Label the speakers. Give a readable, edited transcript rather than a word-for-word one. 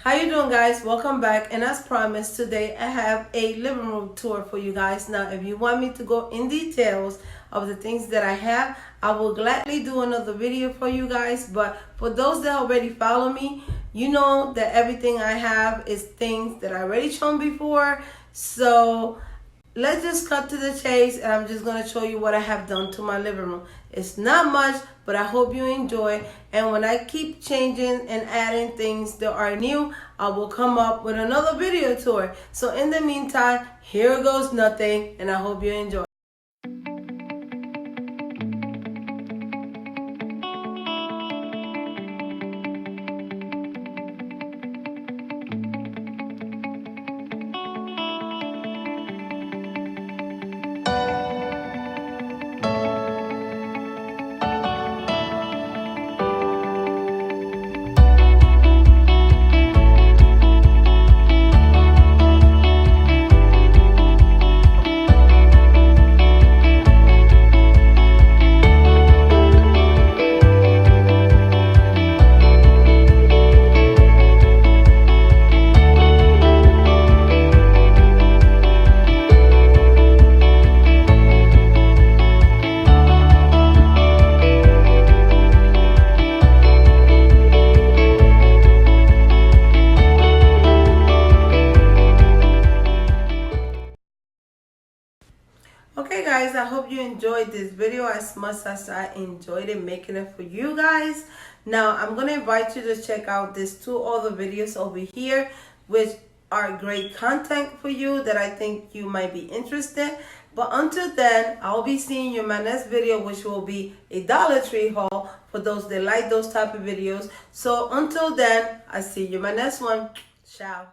Speaker 1: How you doing, guys? Welcome back. And as promised, today I have a living room tour for you guys. Now, if you want me to go in details of the things that I have, I will gladly do another video for you guys. But for those that already follow me, you know that everything I have is things that I already shown before. So let's just cut to the chase, and I'm just going to show you what I have done to my living room. It's not much, but I hope you enjoy. And when I keep changing and adding things that are new, I will come up with another video tour. So in the meantime, here goes nothing, and I hope you enjoy. Okay guys, I hope you enjoyed this video as much as I enjoyed it making it for you guys. Now I'm going to invite you to check out these two other videos over here, which are great content for you that I think you might be interested. But until then, I'll be seeing you in my next video, which will be a Dollar Tree haul for those that like those type of videos. So until then, I see you in my next one. Ciao.